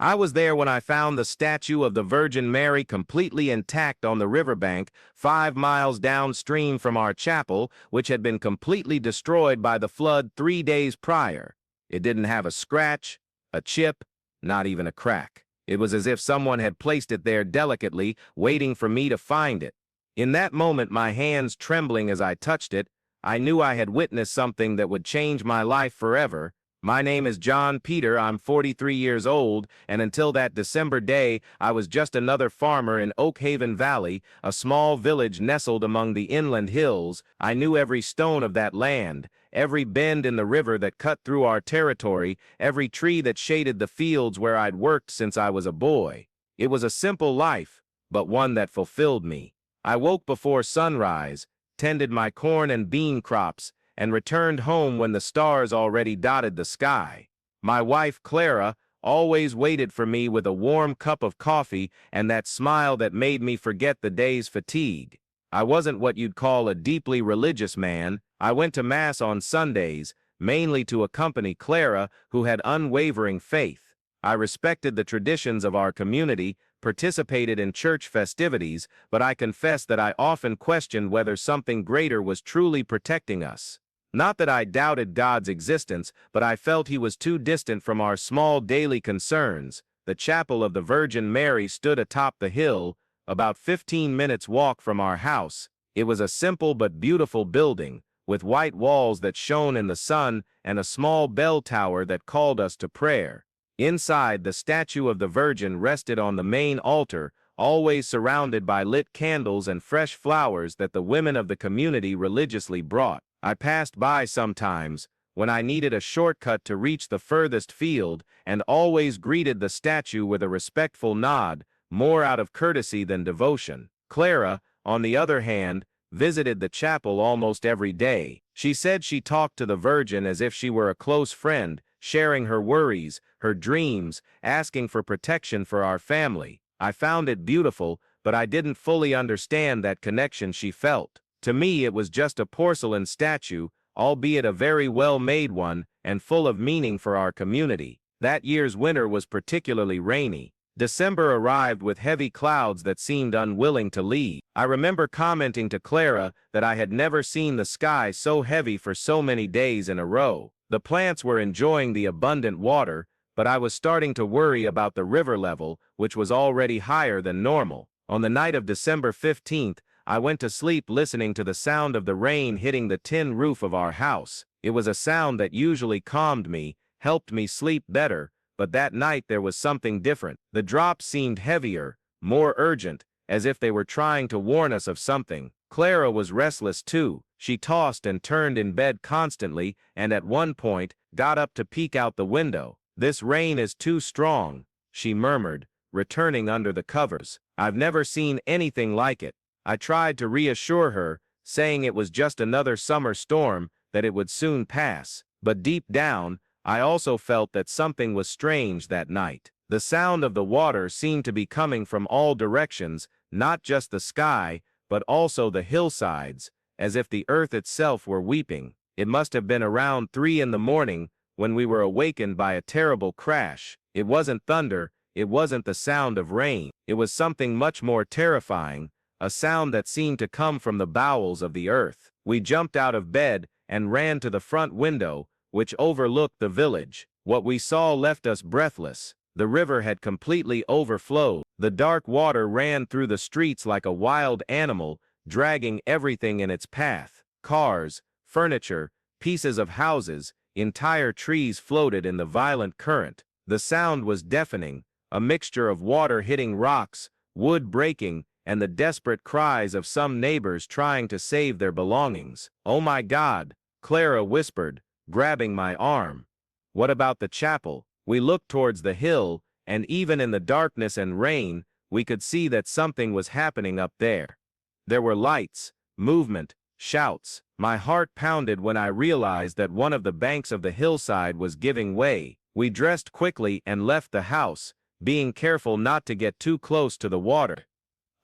I was there when I found the statue of the Virgin Mary completely intact on the riverbank 5 miles downstream from our chapel, which had been completely destroyed by the flood 3 days prior. It didn't have a scratch, a chip, not even a crack. It was as if someone had placed it there delicately, waiting for me to find it. In that moment, my hands trembling as I touched it, I knew I had witnessed something that would change my life forever. My name is John Peter, I'm 43 years old, and until that December day, I was just another farmer in Oak Haven Valley, a small village nestled among the inland hills. I knew every stone of that land, every bend in the river that cut through our territory, every tree that shaded the fields where I'd worked since I was a boy. It was a simple life, but one that fulfilled me. I woke before sunrise, tended my corn and bean crops, and returned home when the stars already dotted the sky. My wife, Clara, always waited for me with a warm cup of coffee and that smile that made me forget the day's fatigue. I wasn't what you'd call a deeply religious man. I went to Mass on Sundays, mainly to accompany Clara, who had unwavering faith. I respected the traditions of our community, participated in church festivities, but I confess that I often questioned whether something greater was truly protecting us. Not that I doubted God's existence, but I felt he was too distant from our small daily concerns. The chapel of the Virgin Mary stood atop the hill, about 15 minutes' walk from our house. It was a simple but beautiful building, with white walls that shone in the sun and a small bell tower that called us to prayer. Inside, the statue of the Virgin rested on the main altar, always surrounded by lit candles and fresh flowers that the women of the community religiously brought. I passed by sometimes, when I needed a shortcut to reach the furthest field, and always greeted the statue with a respectful nod, more out of courtesy than devotion. Clara, on the other hand, visited the chapel almost every day. She said she talked to the Virgin as if she were a close friend, sharing her worries, her dreams, asking for protection for our family. I found it beautiful, but I didn't fully understand that connection she felt. To me, it was just a porcelain statue, albeit a very well-made one, and full of meaning for our community. That year's winter was particularly rainy. December arrived with heavy clouds that seemed unwilling to leave. I remember commenting to Clara that I had never seen the sky so heavy for so many days in a row. The plants were enjoying the abundant water, but I was starting to worry about the river level, which was already higher than normal. On the night of December 15th, I went to sleep listening to the sound of the rain hitting the tin roof of our house. It was a sound that usually calmed me, helped me sleep better, but that night there was something different. The drops seemed heavier, more urgent, as if they were trying to warn us of something. Clara was restless too. She tossed and turned in bed constantly, and at one point, got up to peek out the window. "This rain is too strong," she murmured, returning under the covers. "I've never seen anything like it." I tried to reassure her, saying it was just another summer storm, that it would soon pass. But deep down, I also felt that something was strange that night. The sound of the water seemed to be coming from all directions, not just the sky, but also the hillsides, as if the earth itself were weeping. It must have been around 3 in the morning when we were awakened by a terrible crash. It wasn't thunder, it wasn't the sound of rain. It was something much more terrifying, a sound that seemed to come from the bowels of the earth. We jumped out of bed and ran to the front window, which overlooked the village. What we saw left us breathless. The river had completely overflowed. The dark water ran through the streets like a wild animal, dragging everything in its path. Cars, furniture, pieces of houses, entire trees floated in the violent current. The sound was deafening, a mixture of water hitting rocks, wood breaking, and the desperate cries of some neighbors trying to save their belongings. "Oh my God," Clara whispered, grabbing my arm. "What about the chapel?" We looked towards the hill, and even in the darkness and rain, we could see that something was happening up there. There were lights, movement, shouts. My heart pounded when I realized that one of the banks of the hillside was giving way. We dressed quickly and left the house, being careful not to get too close to the water.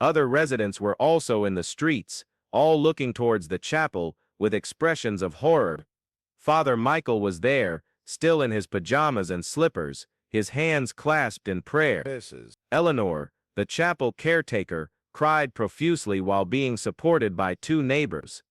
Other residents were also in the streets, all looking towards the chapel with expressions of horror. Father Michael was there, still in his pajamas and slippers, his hands clasped in prayer. Eleanor, the chapel caretaker, cried profusely while being supported by two neighbors.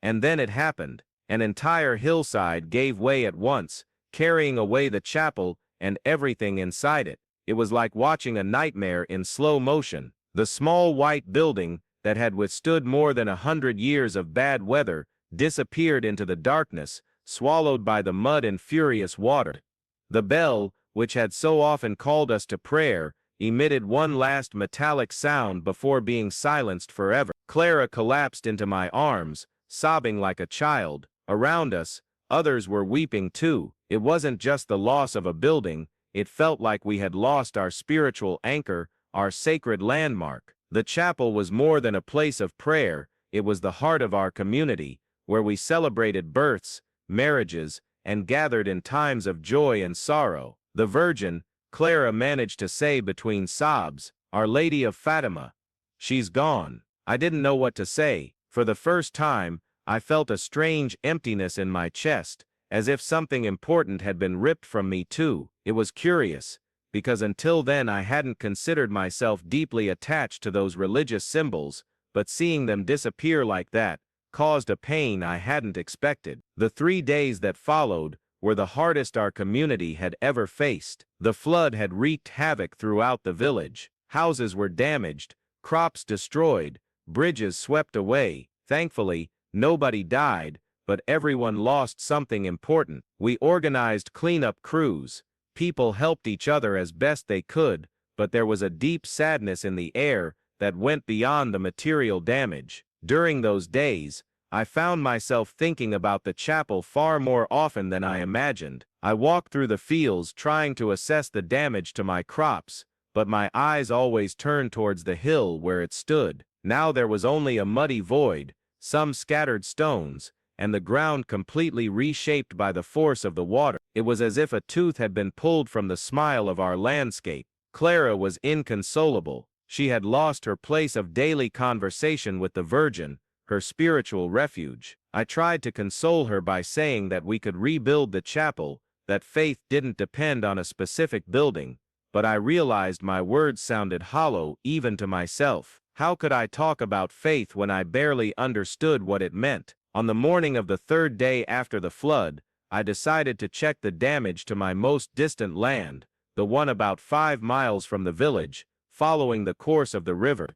And then it happened. An entire hillside gave way at once, carrying away the chapel and everything inside it. It was like watching a nightmare in slow motion. The small white building that had withstood more than 100 years of bad weather disappeared into the darkness, swallowed by the mud and furious water. The bell, which had so often called us to prayer, emitted one last metallic sound before being silenced forever. Clara collapsed into my arms, sobbing like a child. Around us, others were weeping too. It wasn't just the loss of a building, it felt like we had lost our spiritual anchor, our sacred landmark. The chapel was more than a place of prayer, it was the heart of our community, where we celebrated births, marriages, and gathered in times of joy and sorrow. The Virgin, Clara managed to say between sobs, Our Lady of Fatima. She's gone. I didn't know what to say. For the first time, I felt a strange emptiness in my chest, as if something important had been ripped from me too. It was curious, because until then I hadn't considered myself deeply attached to those religious symbols, but seeing them disappear like that caused a pain I hadn't expected. The 3 days that followed were the hardest our community had ever faced. The flood had wreaked havoc throughout the village. Houses were damaged, crops destroyed, bridges swept away. Thankfully, nobody died, but everyone lost something important. We organized cleanup crews. People helped each other as best they could, but there was a deep sadness in the air that went beyond the material damage. During those days, I found myself thinking about the chapel far more often than I imagined. I walked through the fields trying to assess the damage to my crops, but my eyes always turned towards the hill where it stood. Now there was only a muddy void, some scattered stones, and the ground completely reshaped by the force of the water. It was as if a tooth had been pulled from the smile of our landscape. Clara was inconsolable. She had lost her place of daily conversation with the Virgin, her spiritual refuge. I tried to console her by saying that we could rebuild the chapel, that faith didn't depend on a specific building, but I realized my words sounded hollow even to myself. How could I talk about faith when I barely understood what it meant? On the morning of the 3rd day after the flood, I decided to check the damage to my most distant land, the one about 5 miles from the village, following the course of the river.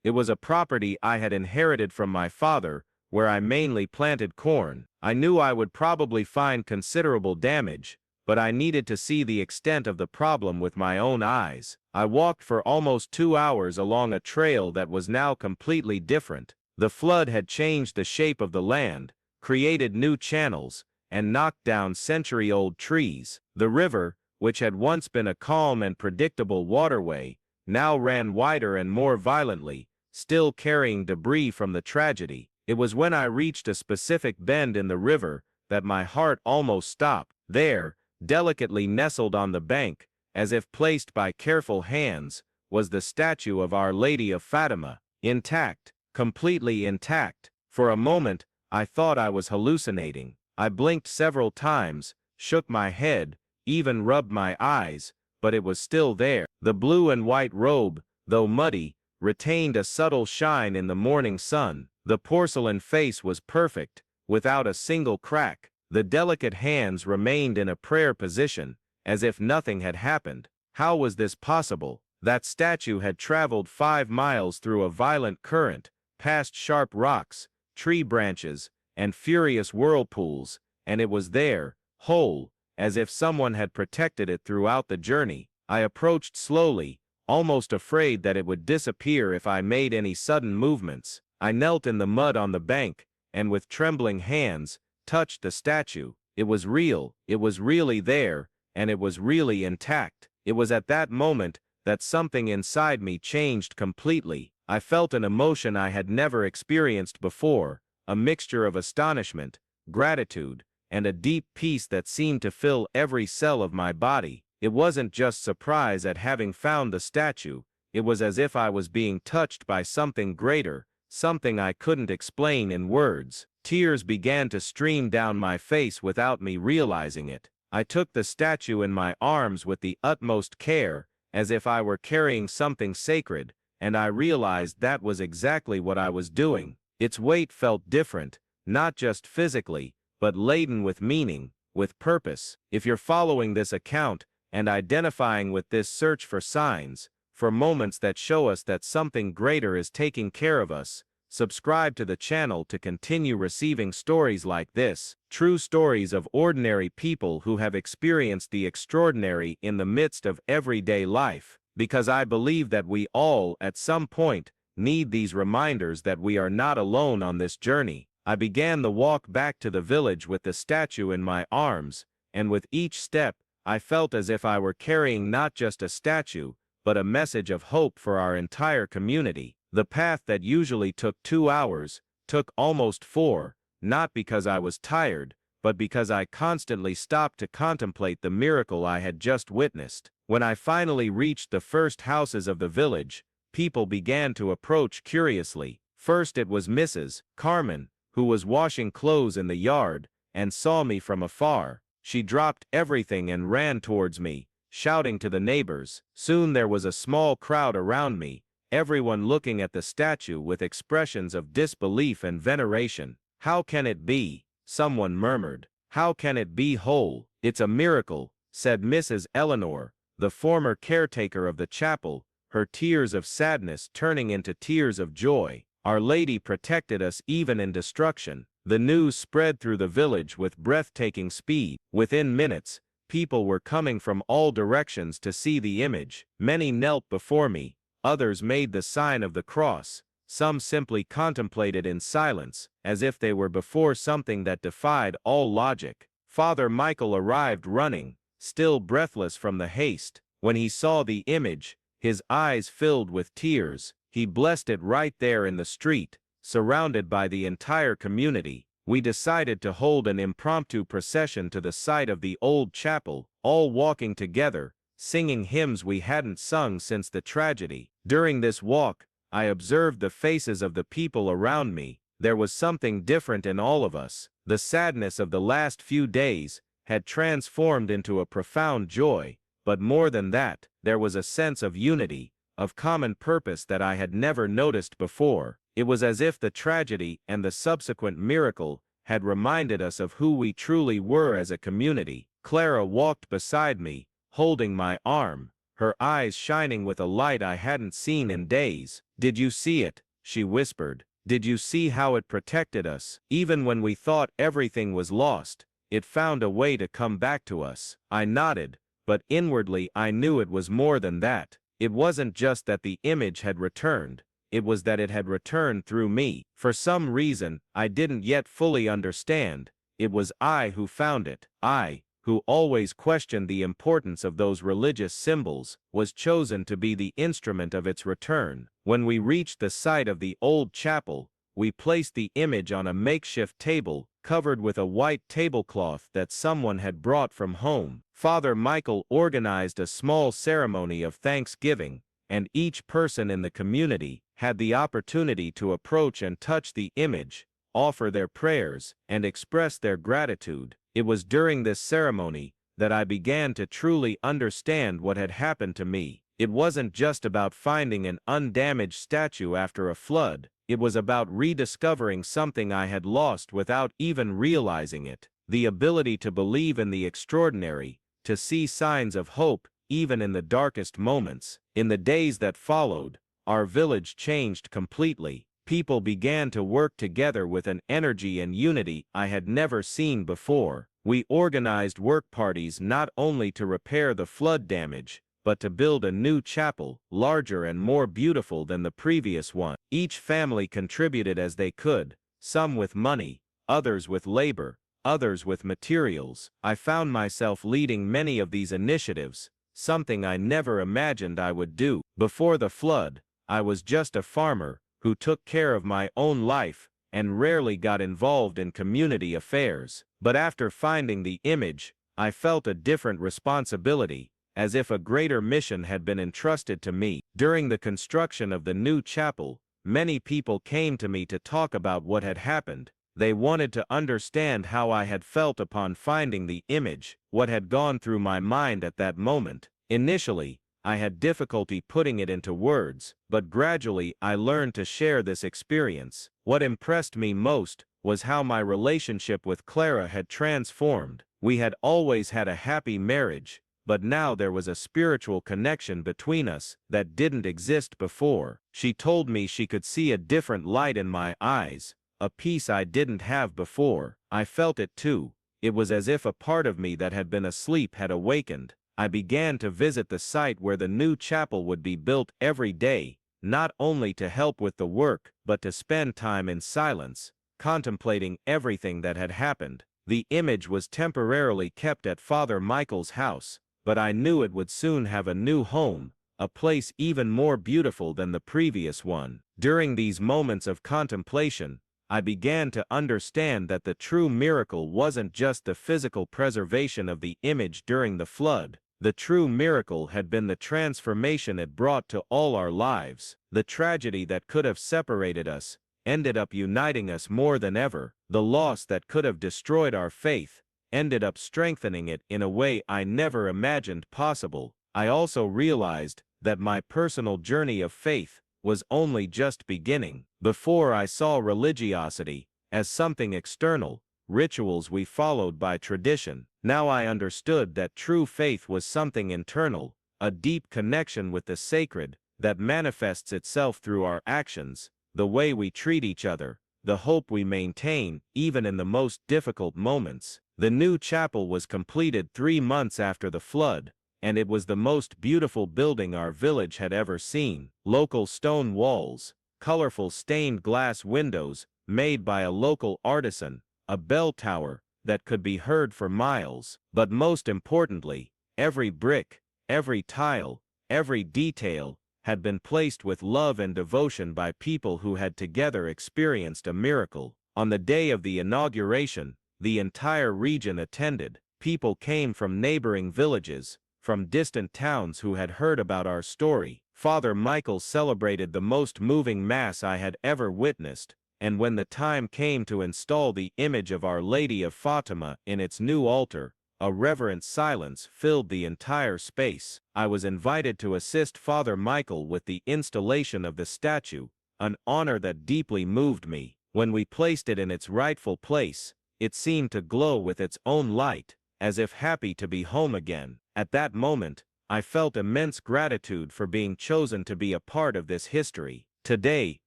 It was a property I had inherited from my father, where I mainly planted corn. I knew I would probably find considerable damage, but I needed to see the extent of the problem with my own eyes. I walked for almost 2 hours along a trail that was now completely different. The flood had changed the shape of the land, created new channels, and knocked down century-old trees. The river, which had once been a calm and predictable waterway, now ran wider and more violently, still carrying debris from the tragedy. It was when I reached a specific bend in the river that my heart almost stopped. There, delicately nestled on the bank, as if placed by careful hands, was the statue of Our Lady of Fatima, intact, completely intact. For a moment, I thought I was hallucinating. I blinked several times, shook my head, even rubbed my eyes, but it was still there. The blue and white robe, though muddy, retained a subtle shine in the morning sun. The porcelain face was perfect, without a single crack. The delicate hands remained in a prayer position, as if nothing had happened. How was this possible? That statue had traveled 5 miles through a violent current, past sharp rocks, tree branches, and furious whirlpools, and it was there, whole, as if someone had protected it throughout the journey. I approached slowly, almost afraid that it would disappear if I made any sudden movements. I knelt in the mud on the bank, and with trembling hands, touched the statue. It was real, it was really there, and it was really intact. It was at that moment that something inside me changed completely. I felt an emotion I had never experienced before, a mixture of astonishment, gratitude, and a deep peace that seemed to fill every cell of my body. It wasn't just surprise at having found the statue, it was as if I was being touched by something greater, something I couldn't explain in words. Tears began to stream down my face without me realizing it. I took the statue in my arms with the utmost care, as if I were carrying something sacred, and I realized that was exactly what I was doing. Its weight felt different, not just physically, but laden with meaning, with purpose. If you're following this account and identifying with this search for signs, for moments that show us that something greater is taking care of us, subscribe to the channel to continue receiving stories like this, true stories of ordinary people who have experienced the extraordinary in the midst of everyday life, because I believe that we all, at some point, need these reminders that we are not alone on this journey. I began the walk back to the village with the statue in my arms, and with each step, I felt as if I were carrying not just a statue, but a message of hope for our entire community. The path that usually took 2 hours took almost 4, not because I was tired, but because I constantly stopped to contemplate the miracle I had just witnessed. When I finally reached the first houses of the village, people began to approach curiously. First it was Mrs. Carmen, who was washing clothes in the yard, and saw me from afar. She dropped everything and ran towards me, shouting to the neighbors. Soon there was a small crowd around me, everyone looking at the statue with expressions of disbelief and veneration. "How can it be?" someone murmured. "How can it be whole?" "It's a miracle," said Mrs. Eleanor, the former caretaker of the chapel, her tears of sadness turning into tears of joy. "Our Lady protected us even in destruction." The news spread through the village with breathtaking speed. Within minutes, people were coming from all directions to see the image. Many knelt before me, others made the sign of the cross, some simply contemplated in silence, as if they were before something that defied all logic. Father Michael arrived running, still breathless from the haste. When he saw the image, his eyes filled with tears. He blessed it right there in the street, surrounded by the entire community. We decided to hold an impromptu procession to the site of the old chapel, all walking together, singing hymns we hadn't sung since the tragedy. During this walk, I observed the faces of the people around me. There was something different in all of us. The sadness of the last few days had transformed into a profound joy, but more than that, there was a sense of unity, of common purpose that I had never noticed before. It was as if the tragedy and the subsequent miracle had reminded us of who we truly were as a community. Clara walked beside me, holding my arm, her eyes shining with a light I hadn't seen in days. "Did you see it?" she whispered. "Did you see how it protected us? Even when we thought everything was lost, it found a way to come back to us." I nodded, but inwardly I knew it was more than that. It wasn't just that the image had returned, it was that it had returned through me. For some reason I didn't yet fully understand, it was I who found it. I, who always questioned the importance of those religious symbols, was chosen to be the instrument of its return. When we reached the site of the old chapel, we placed the image on a makeshift table, covered with a white tablecloth that someone had brought from home. Father Michael organized a small ceremony of thanksgiving, and each person in the community had the opportunity to approach and touch the image, offer their prayers, and express their gratitude. It was during this ceremony that I began to truly understand what had happened to me. It wasn't just about finding an undamaged statue after a flood, it was about rediscovering something I had lost without even realizing it. The ability to believe in the extraordinary, to see signs of hope even in the darkest moments. In the days that followed, our village changed completely. People began to work together with an energy and unity I had never seen before. We organized work parties not only to repair the flood damage, but to build a new chapel, larger and more beautiful than the previous one. Each family contributed as they could, some with money, others with labor, others with materials. I found myself leading many of these initiatives, something I never imagined I would do. Before the flood, I was just a farmer who took care of my own life and rarely got involved in community affairs. But after finding the image, I felt a different responsibility, as if a greater mission had been entrusted to me. During the construction of the new chapel, many people came to me to talk about what had happened. They wanted to understand how I had felt upon finding the image, what had gone through my mind at that moment. Initially, I had difficulty putting it into words, but gradually I learned to share this experience. What impressed me most was how my relationship with Clara had transformed. We had always had a happy marriage, but now there was a spiritual connection between us that didn't exist before. She told me she could see a different light in my eyes, a peace I didn't have before. I felt it too. It was as if a part of me that had been asleep had awakened. I began to visit the site where the new chapel would be built every day, not only to help with the work, but to spend time in silence, contemplating everything that had happened. The image was temporarily kept at Father Michael's house, but I knew it would soon have a new home, a place even more beautiful than the previous one. During these moments of contemplation, I began to understand that the true miracle wasn't just the physical preservation of the image during the flood. The true miracle had been the transformation it brought to all our lives. The tragedy that could have separated us ended up uniting us more than ever. The loss that could have destroyed our faith ended up strengthening it in a way I never imagined possible. I also realized that my personal journey of faith was only just beginning. Before, I saw religiosity as something external, rituals we followed by tradition. Now I understood that true faith was something internal, a deep connection with the sacred that manifests itself through our actions, the way we treat each other, the hope we maintain even in the most difficult moments. The new chapel was completed 3 months after the flood, and it was the most beautiful building our village had ever seen. Local stone walls, colorful stained glass windows made by a local artisan, a bell tower that could be heard for miles. But most importantly, every brick, every tile, every detail had been placed with love and devotion by people who had together experienced a miracle. On the day of the inauguration, the entire region attended. People came from neighboring villages, from distant towns who had heard about our story. Father Michael celebrated the most moving mass I had ever witnessed, and when the time came to install the image of Our Lady of Fatima in its new altar, a reverent silence filled the entire space. I was invited to assist Father Michael with the installation of the statue, an honor that deeply moved me. When we placed it in its rightful place, it seemed to glow with its own light, as if happy to be home again. At that moment, I felt immense gratitude for being chosen to be a part of this history. Today,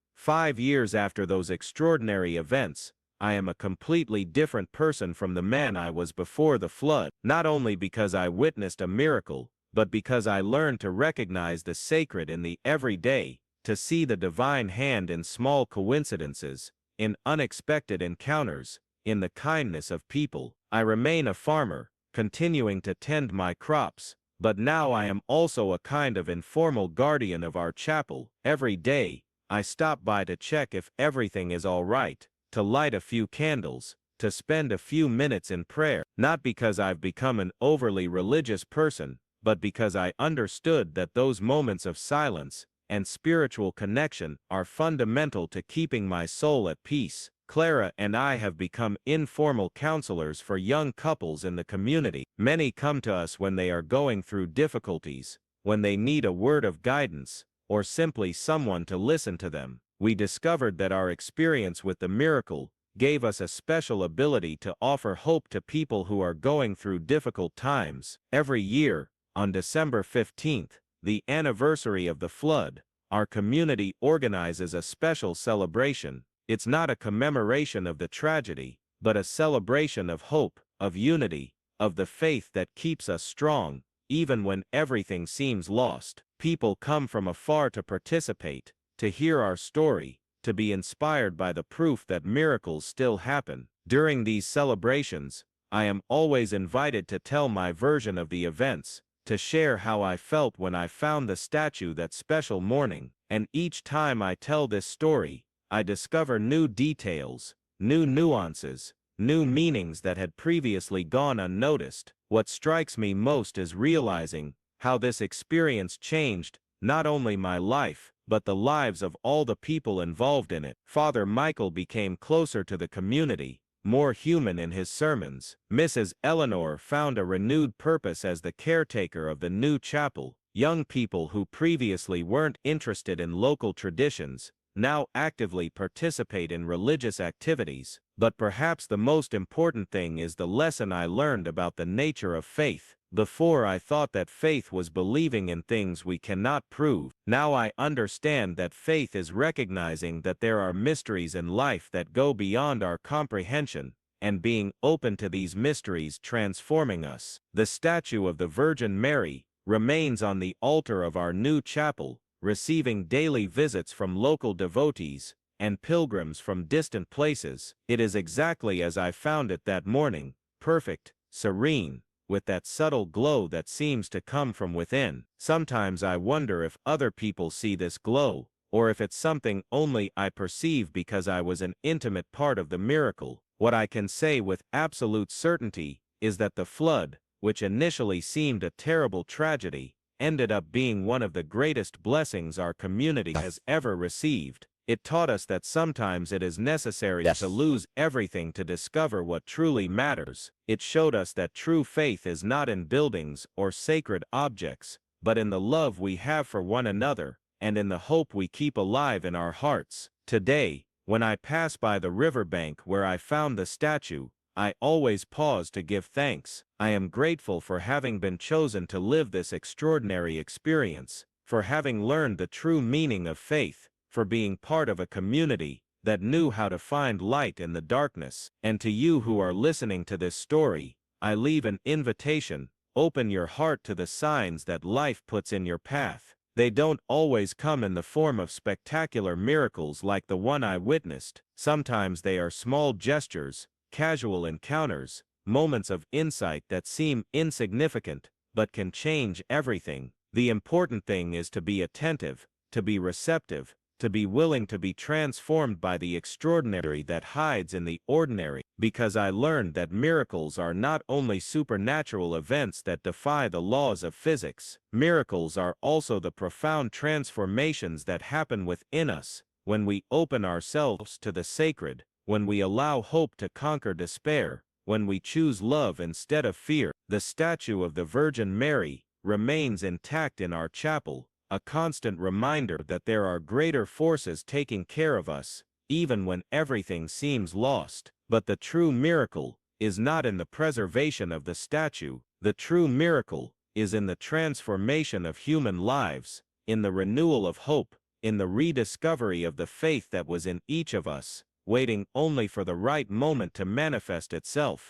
5 years after those extraordinary events, I am a completely different person from the man I was before the flood, not only because I witnessed a miracle, but because I learned to recognize the sacred in the everyday, to see the divine hand in small coincidences, in unexpected encounters, in the kindness of people. I remain a farmer, continuing to tend my crops, but now I am also a kind of informal guardian of our chapel. Every day, I stop by to check if everything is all right, to light a few candles, to spend a few minutes in prayer, not because I've become an overly religious person, but because I understood that those moments of silence and spiritual connection are fundamental to keeping my soul at peace. Clara and I have become informal counselors for young couples in the community. Many come to us when they are going through difficulties, when they need a word of guidance, or simply someone to listen to them. We discovered that our experience with the miracle gave us a special ability to offer hope to people who are going through difficult times. Every year, on December 15th, the anniversary of the flood, our community organizes a special celebration. It's not a commemoration of the tragedy, but a celebration of hope, of unity, of the faith that keeps us strong, even when everything seems lost. People come from afar to participate, to hear our story, to be inspired by the proof that miracles still happen. During these celebrations, I am always invited to tell my version of the events, to share how I felt when I found the statue that special morning. And each time I tell this story, I discover new details, new nuances, new meanings that had previously gone unnoticed. What strikes me most is realizing how this experience changed not only my life, but the lives of all the people involved in it. Father Michael became closer to the community, more human in his sermons. Mrs. Eleanor found a renewed purpose as the caretaker of the new chapel. Young people who previously weren't interested in local traditions now actively participate in religious activities. But perhaps the most important thing is the lesson I learned about the nature of faith. Before I thought that faith was believing in things we cannot prove. Now I understand that faith is recognizing that there are mysteries in life that go beyond our comprehension, and being open to these mysteries transforming us. The statue of the Virgin Mary remains on the altar of our new chapel, receiving daily visits from local devotees and pilgrims from distant places. It is exactly as I found it that morning, perfect, serene, with that subtle glow that seems to come from within. Sometimes I wonder if other people see this glow, or if it's something only I perceive because I was an intimate part of the miracle. What I can say with absolute certainty is that the flood, which initially seemed a terrible tragedy, ended up being one of the greatest blessings our community has ever received. It taught us that sometimes it is necessary to lose everything to discover what truly matters. It showed us that true faith is not in buildings or sacred objects, but in the love we have for one another, and in the hope we keep alive in our hearts. Today, when I pass by the riverbank where I found the statue, I always pause to give thanks. I am grateful for having been chosen to live this extraordinary experience, for having learned the true meaning of faith, for being part of a community that knew how to find light in the darkness. And to you who are listening to this story, I leave an invitation. Open your heart to the signs that life puts in your path. They don't always come in the form of spectacular miracles like the one I witnessed. Sometimes they are small gestures, casual encounters, moments of insight that seem insignificant, but can change everything. The important thing is to be attentive, to be receptive, to be willing to be transformed by the extraordinary that hides in the ordinary, because I learned that miracles are not only supernatural events that defy the laws of physics. Miracles are also the profound transformations that happen within us when we open ourselves to the sacred, when we allow hope to conquer despair, when we choose love instead of fear. The statue of the Virgin Mary remains intact in our chapel, a constant reminder that there are greater forces taking care of us, even when everything seems lost. But the true miracle is not in the preservation of the statue. The true miracle is in the transformation of human lives, in the renewal of hope, in the rediscovery of the faith that was in each of us, waiting only for the right moment to manifest itself.